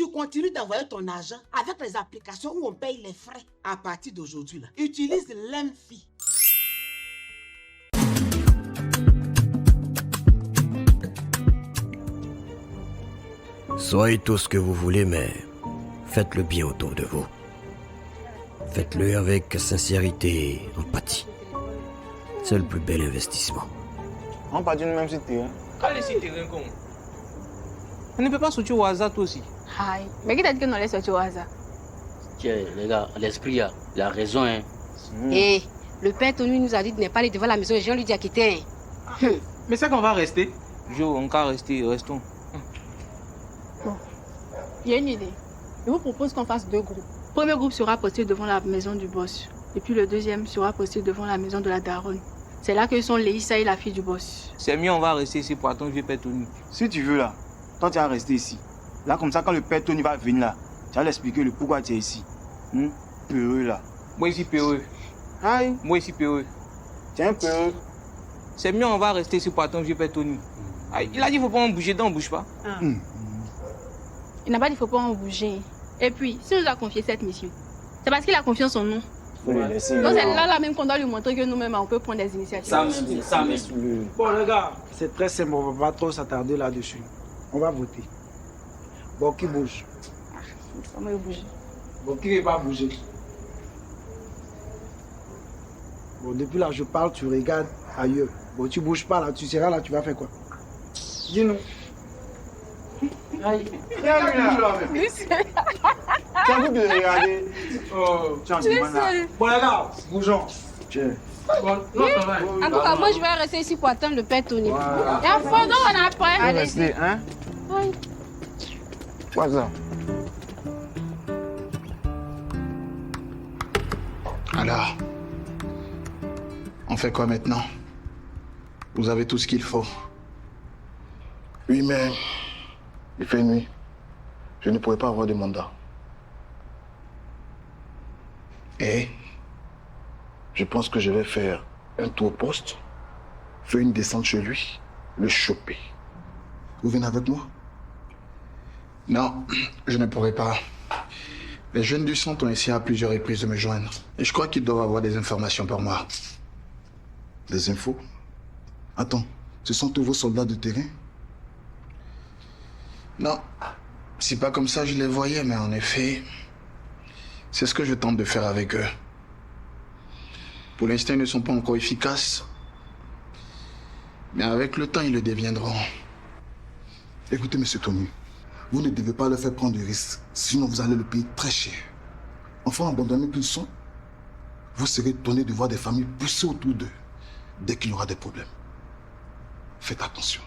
tu continues d'envoyer ton argent avec les applications où on paye les frais. À partir d'aujourd'hui, utilise l'Emfi. Soyez tout ce que vous voulez, mais faites le bien autour de vous. Faites-le avec sincérité et empathie. C'est le plus bel investissement. On part du même site terrain. Quel est ce terrain con? On ne peut pas sortir au hasard toi aussi. Aïe, mais qui t'a dit qu'on allait sortir au hasard? Tiens, les gars, l'esprit a raison, hein. Hé, le père Tony nous a dit de ne pas aller devant la maison et Jean lui dit à quitter. Mais c'est qu'on va rester. Jo, on va rester, restons. Bon, il y a une idée. Je vous propose qu'on fasse 2 groupes. Le premier groupe sera posté devant la maison du boss. Et puis le deuxième sera posté devant la maison de la daronne. C'est là que sont Léissa et la fille du boss. C'est mieux, on va rester ici pour attendre vieux père Tony. Si tu veux là, toi tu vas rester ici. Là comme ça quand le père Tony va venir là, tu vas lui expliquer le pourquoi tu es ici. Peureux là. Moi ici peureux. Aïe. Moi ici peureux. Tiens peureux. C'est mieux, on va rester ici pour attendre vieux père Tony. Aïe, il a dit qu'il ne faut pas en bouger, donc on ne bouge pas. Il n'a pas dit qu'il ne faut pas en bouger. Et puis, s'il nous a confié cette mission, c'est parce qu'il a confiance en nous. Donc c'est là même qu'on doit lui montrer que nous-mêmes on peut prendre des initiatives. Ça me Bon les gars, c'est très simple, on va pas trop s'attarder là-dessus. On va voter. Bon, qui bouge? On va bouger. Bon, qui ne va pas bouger? Bon, depuis là, je parle, tu regardes ailleurs. Bon, tu bouges pas là, tu seras là, tu vas faire quoi? Dis-nous. Aïe. Tiens lui là. Tiens vous de regarder. Oh, tiens, dis moi là. Bon les gars, bougeons. Tiens. En tout cas, moi je vais rester ici pour attendre le père Tony. Voilà. Et à fond, donc on a après. Allez, rester, hein? Oui. Quoi ça? Alors, on fait quoi maintenant? Vous avez tout ce qu'il faut. Oui, mais il fait nuit. Je ne pourrais pas avoir de mandat. Et je pense que je vais faire un tour au poste, faire une descente chez lui, le choper. Vous venez avec moi? non, je ne pourrai pas. Les jeunes du centre ont essayé à plusieurs reprises de me joindre. Et je crois qu'ils doivent avoir des informations pour moi. Des infos? Attends, ce sont tous vos soldats de terrain? Non, c'est pas comme ça je les voyais, mais en effet, c'est ce que je tente de faire avec eux. Pour l'instant, ils ne sont pas encore efficaces. Mais avec le temps, ils le deviendront. Écoutez, monsieur Tony, vous ne devez pas leur faire prendre de risques, sinon vous allez le payer très cher. Enfin, abandonner tout ça, vous serez étonné de voir des familles pousser autour d'eux dès qu'il y aura des problèmes. Faites attention.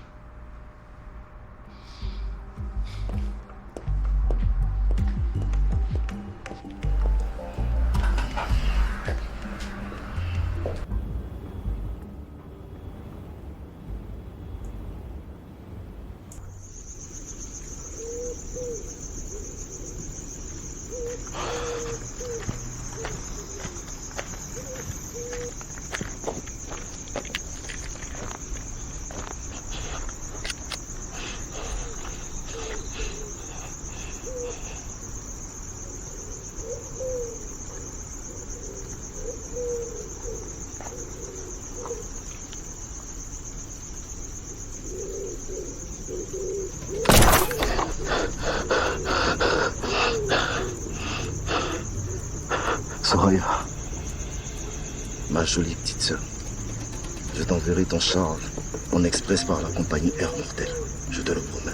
Soraya, ma jolie petite sœur, je t'enverrai ton charge en express par la compagnie Air Mortel, je te le promets.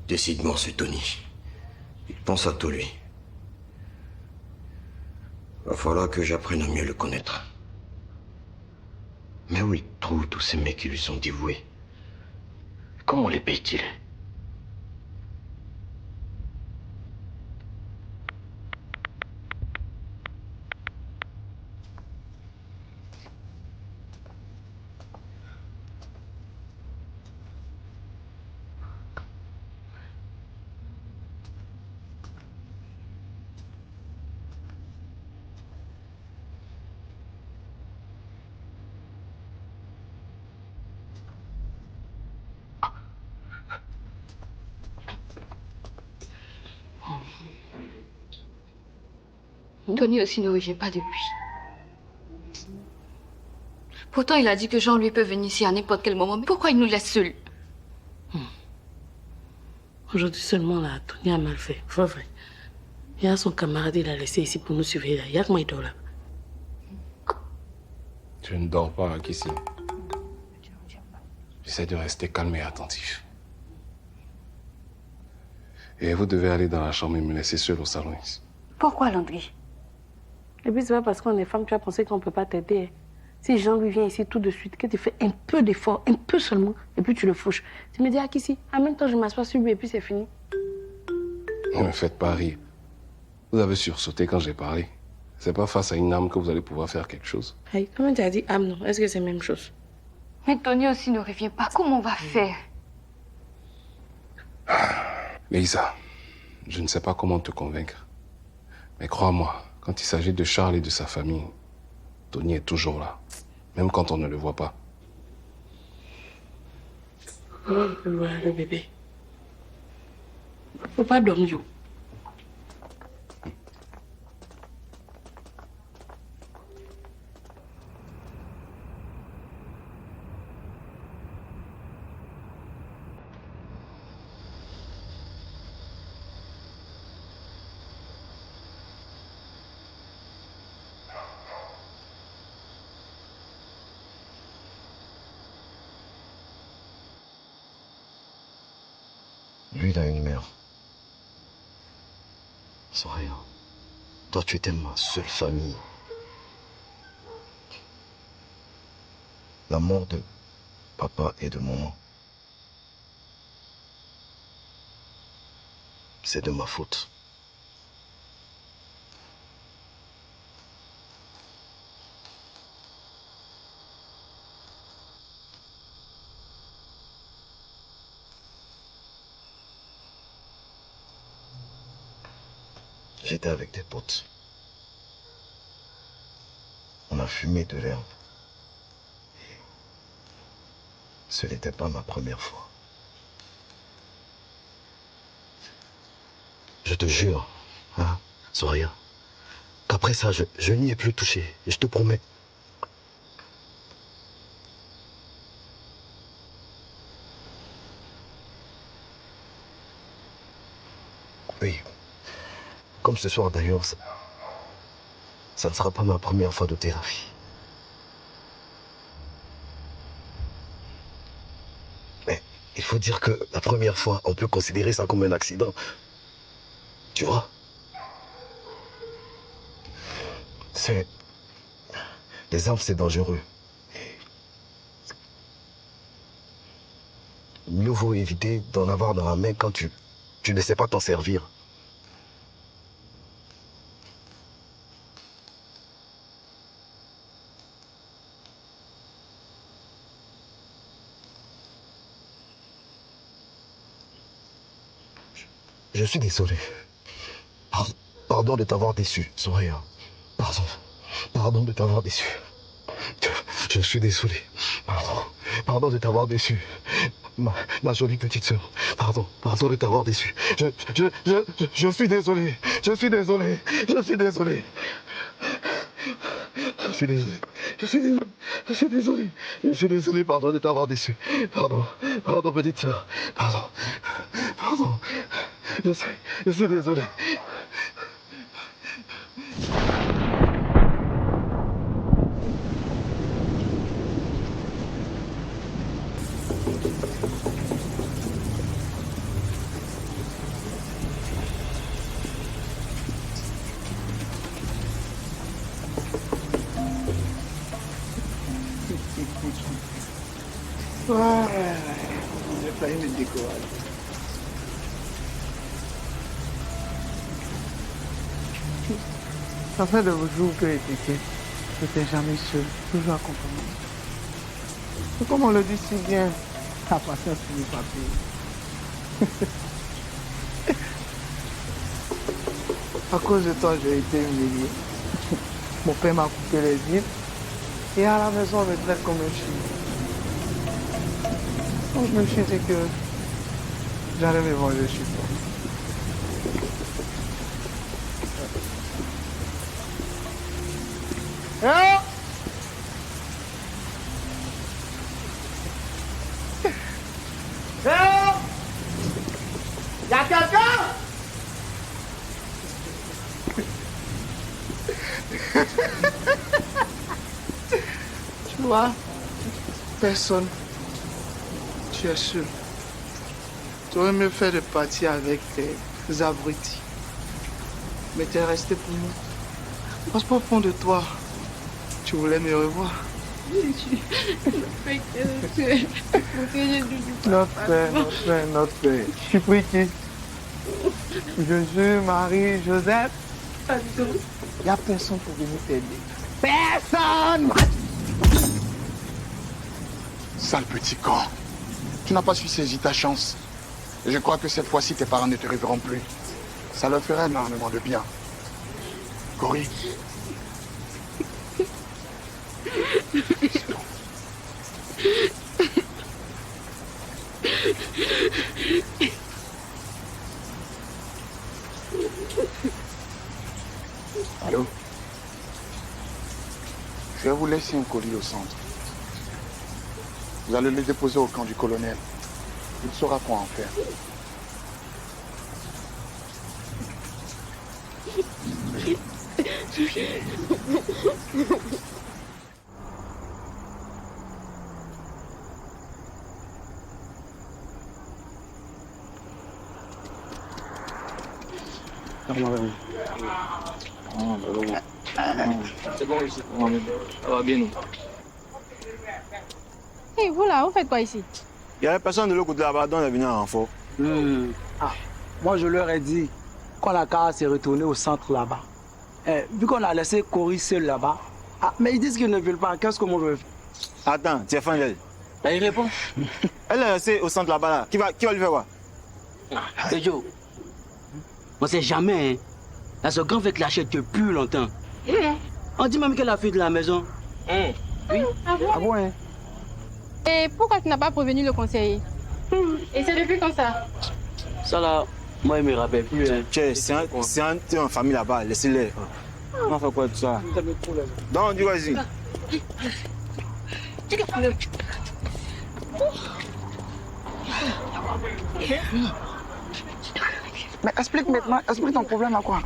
Décidément, c'est Tony. Il pense à tout, lui. Va falloir que j'apprenne à mieux le connaître. Mais où il trouve tous ces mecs qui lui sont dévoués? Comment les paye-t-il? Tony aussi ne revient pas depuis. Pourtant, il a dit que Jean, lui, peut venir ici à n'importe quel moment. Mais pourquoi il nous laisse seuls? Aujourd'hui seulement, là, Tony a mal fait. Vrai. Il y a son camarade, il l'a laissé ici pour nous surveiller. Il y a que moi, il dort là. Tu ne dors pas, Akissi. J'essaie de rester calme et attentif. Et vous devez aller dans la chambre et me laisser seul au salon ici. Pourquoi, Landry? Et puis, c'est pas parce qu'on est femme, tu as pensé qu'on ne peut pas t'aider. Si Jean lui vient ici tout de suite, que tu fais un peu d'effort, un peu seulement, et puis tu le fouches. Tu me dis, ah, Kissi, en même temps, je m'assois sur lui et puis c'est fini. Ne me faites pas rire. Vous avez sursauté quand j'ai parlé. C'est pas face à une âme que vous allez pouvoir faire quelque chose. Hey, comment tu as dit âme, non? Est-ce que c'est la même chose? Mais Tony aussi ne revient pas. Comment on va faire? Lisa, je ne sais pas comment te convaincre. Mais crois-moi, quand il s'agit de Charles et de sa famille, Tony est toujours là. Même quand on ne le voit pas. Comment on peut voir le bébé? Faut pas dormir. Lui, il a une mère. Sans rien. Toi, tu étais ma seule famille. La mort de papa et de maman, c'est de ma faute. J'étais avec des potes. On a fumé de l'herbe. Ce n'était pas ma première fois. Je te jure, hein, Soria, qu'après ça, je n'y ai plus touché. Et je te promets. Oui. Comme ce soir d'ailleurs, ça ne sera pas ma première fois de thérapie. Mais il faut dire que la première fois, on peut considérer ça comme un accident. Tu vois? Les armes, c'est dangereux. Mieux vaut éviter d'en avoir dans la main quand tu ne sais pas t'en servir. Je suis désolé. Pardon de t'avoir déçu, Soria. Pardon de t'avoir déçu. Je suis désolé. Pardon de t'avoir déçu. Ma jolie petite sœur. Pardon de t'avoir déçu. Je suis désolé. Je suis désolé. Je suis désolé. Je suis désolé. Je suis désolé. Je suis désolé. Je suis désolé. Pardon de t'avoir déçu. Pardon, petite sœur. Pardon. Je suis désolé. Ouais. J'ai failli me décourager. Ça fait de vos jours que je n'étais jamais seul, toujours accompagné. Et comme on le dit si bien, la patience finit par payer. À cause de toi, j'ai été humilié. Mon père m'a coupé les yeux. Et à la maison, on me traite comme un chien. Donc je me suis dit que j'allais me venger sur toi. Hein? Hein? Y'a quelqu'un? Tu vois, personne. Tu es seul. Tu aurais mieux fait de partir avec tes abrutis. Mais tu es resté pour nous. Parce qu'au fond de toi, tu voulais me revoir. Notre père. Tu pries qui? Jésus, Marie, Joseph. Pas du tout. Il n'y a personne pour venir t'aider. Personne! Sale petit con. Tu n'as pas su saisir ta chance. Et je crois que cette fois-ci, tes parents ne te reverront plus. Ça leur ferait énormément de bien. Cory. Allô? Je vais vous laisser un colis au centre. Vous allez le déposer au camp du colonel. Il saura quoi en faire. C'est bon ici. Ça va bien, nous. Hé, vous là, vous faites quoi ici? Il y avait personne de l'autre côté là-bas, donc on est venu en renfort. Ah, moi je leur ai dit quand la car s'est retournée au centre là-bas. Vu qu'on a laissé Cory seul là-bas, mais ils disent qu'ils ne veulent pas. Qu'est-ce que moi je veux faire? Attends, tu es fan d'elle. Là, il répond. Elle est restée au centre là-bas là. Qui va lui faire quoi? Et Joe, on sait jamais, hein. Là, ce grand fait clasher depuis longtemps. On dit même qu'elle a fui de la maison. Oui. Ah bon, hein? Et pourquoi tu n'as pas prévenu le conseiller? Et c'est depuis quand ça? Ça là, moi, il me rappelle plus. Hein. C'est en famille là-bas, laissez-les. On fait quoi tout ça? Donc, dis vas-y. Mais explique maintenant, explique ton problème à quoi?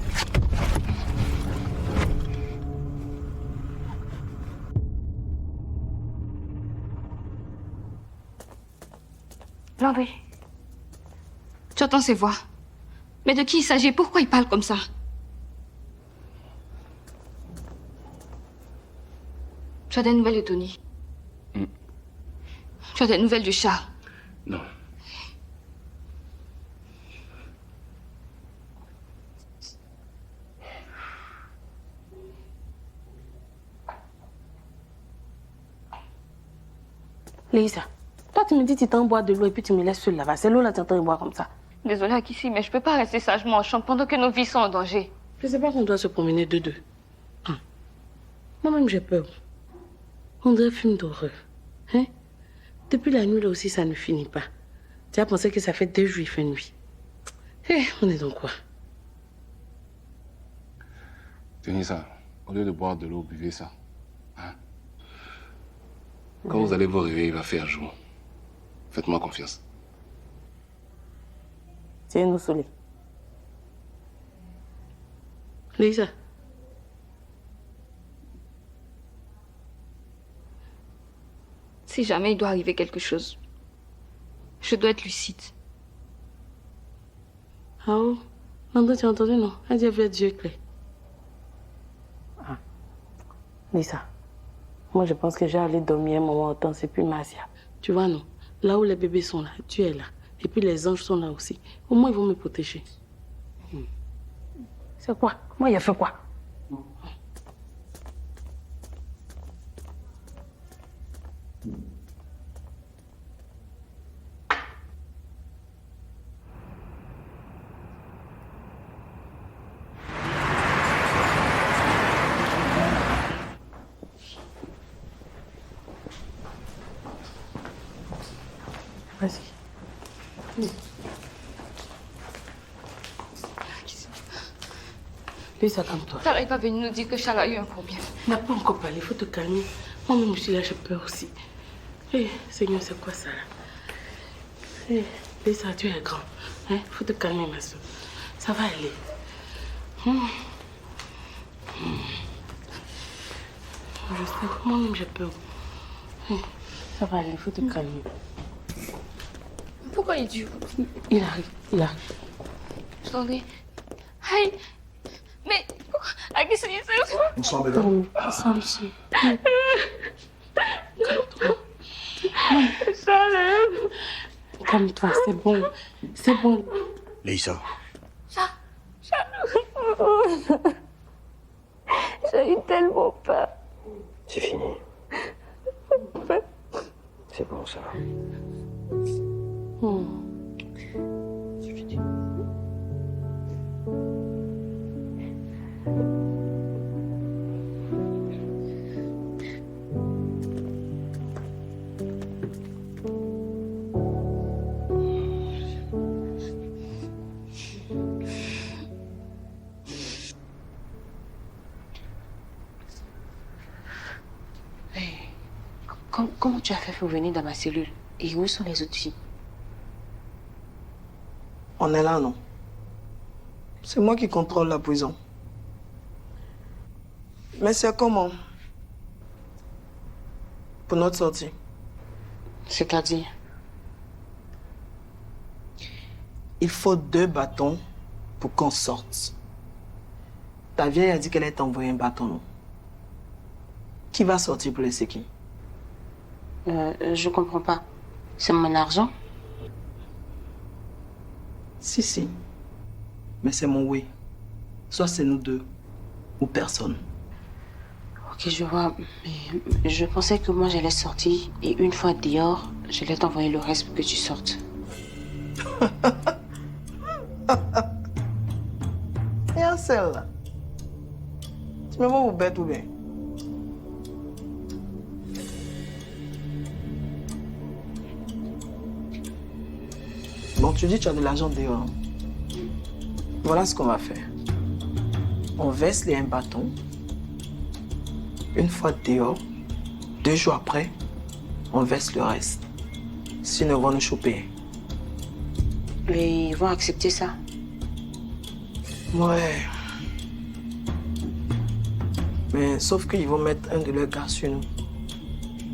Landry, tu entends ces voix? Mais de qui il s'agit? Pourquoi il parle comme ça? Tu as des nouvelles de Tony? Tu as des nouvelles du chat? Non. Lisa, toi tu me dis que tu t'en bois de l'eau et puis tu me laisses seule là-bas. C'est l'eau là, tu entends boire comme ça. Désolée, Akissi, mais je peux pas rester sagement en chambre pendant que nos vies sont en danger. Je sais pas qu'on doit se promener deux. Moi-même j'ai peur. On dirait un film d'horreur. Hein? Depuis la nuit là aussi, ça ne finit pas. Tu as pensé que ça fait 2 jours, il fait nuit. On est dans quoi? Tenez ça. Au lieu de boire de l'eau, buvez ça. Hein? Quand vous allez vous réveiller, il va faire jour. Faites-moi confiance. Tiens, nous soleil. Lisa. Si jamais il doit arriver quelque chose, je dois être lucide. Ah oh? Landry, tu as entendu, non? Elle dit avec Dieu clair. Lisa, moi je pense que j'ai allé dormir un moment autant, c'est plus Masia. Tu vois, non? Là où les bébés sont là, tu es là. Et puis les anges sont là aussi. Au moins, ils vont me protéger. C'est quoi? Moi, il a fait quoi? Vas-y. Lisa, calme-toi. Sarah n'est pas venue nous dire que Charles a eu un problème. On n'a pas encore parlé, il faut te calmer. Moi-même aussi, là, j'ai peur aussi. Hé, Seigneur, c'est quoi ça, là? Hé, Lisa, tu es grand. Il faut te calmer, ma soeur. Ça va aller. Je sais, moi-même, j'ai peur. Ça va aller, il faut te calmer. Pourquoi il dit? Il arrive. Attendez. Aïe. Mais, à qui c'est ça? Bonsoir, mesdames. Bonsoir, monsieur. Calme-toi, c'est bon. C'est bon. Lisa. J'ai eu tellement peur. C'est fini. C'est bon, ça va. C'est fini. Comment tu as fait pour venir dans ma cellule? Et où sont les autres filles? On est là, non? C'est moi qui contrôle la prison. Mais c'est comment? Pour notre sortie. C'est-à-dire? Il faut 2 bâtons pour qu'on sorte. Ta vieille a dit qu'elle allait t'envoyer un bâton, non? Qui va sortir pour laisser qui? Je comprends pas. C'est mon argent? Si. Mais c'est mon oui. Soit c'est nous 2, ou personne. Ok, je vois. Mais je pensais que moi j'allais sortir et une fois dehors, j'allais t'envoyer le reste pour que tu sortes. Et un celle-là. Tu me vois au bête ou bien? Bon, tu dis que tu as de l'argent dehors. Voilà ce qu'on va faire. On verse les 1 bâton. Une fois dehors, 2 jours après, on verse le reste. Sinon, ils vont nous choper. Mais ils vont accepter ça? Ouais. Mais sauf qu'ils vont mettre un de leurs gars sur nous.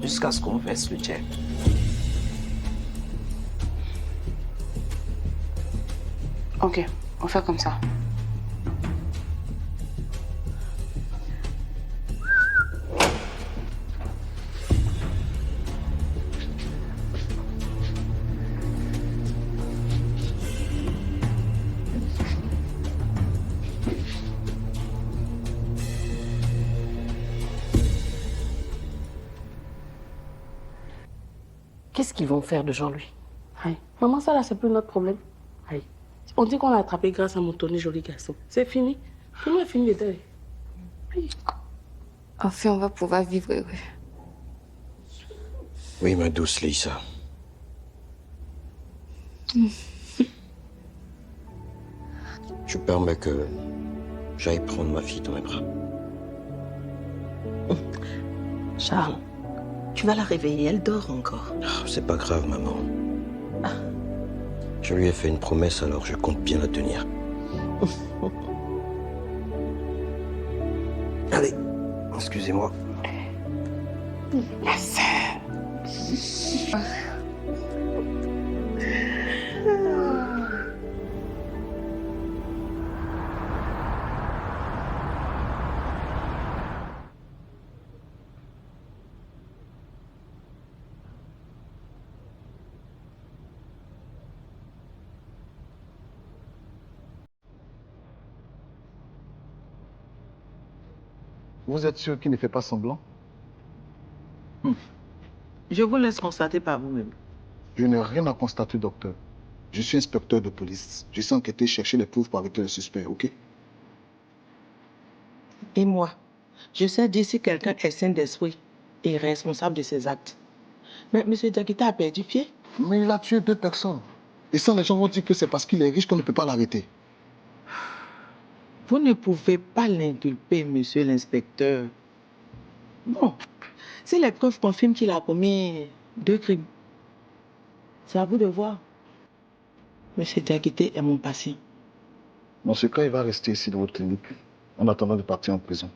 Jusqu'à ce qu'on verse le check. Ok, on fait comme ça. Qu'est-ce qu'ils vont faire de Jean-Louis? Maman, ça là, c'est plus notre problème. On dit qu'on l'a attrapé grâce à mon Tony, joli garçon. C'est fini. Tout le monde a fini les deuils. Enfin, on va pouvoir vivre heureux. Oui, ma douce Lisa. Tu permets que j'aille prendre ma fille dans mes bras. Charles, tu vas la réveiller, elle dort encore. C'est pas grave, maman. Je lui ai fait une promesse, alors je compte bien la tenir. Allez, excusez-moi. Ma sœur. Vous êtes sûr qu'il ne fait pas semblant? Je vous laisse constater par vous-même. Je n'ai rien à constater, docteur. Je suis inspecteur de police. Je sais enquêter, chercher les preuves pour arrêter le suspect, ok? Et moi, je sais dire si quelqu'un est sain d'esprit et responsable de ses actes. Mais M. Diakité a perdu pied. Mais il a tué 2 personnes. Et ça, les gens vont dire que c'est parce qu'il est riche qu'on ne peut pas l'arrêter. Vous ne pouvez pas l'inculper, monsieur l'inspecteur. Bon, si les preuves confirment qu'il a commis 2 crimes, c'est à vous de voir. Monsieur Diakité est mon patient. Dans ce cas, il va rester ici dans votre clinique en attendant de partir en prison.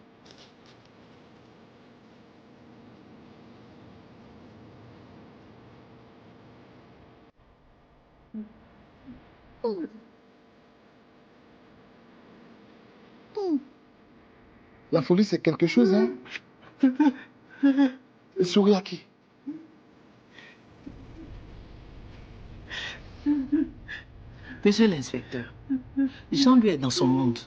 La folie, c'est quelque chose, hein? Et souris à qui? Monsieur l'inspecteur, Jean lui est dans son monde.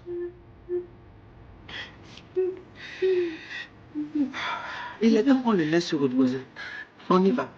Il est temps qu'on le laisse se reposer. On y va.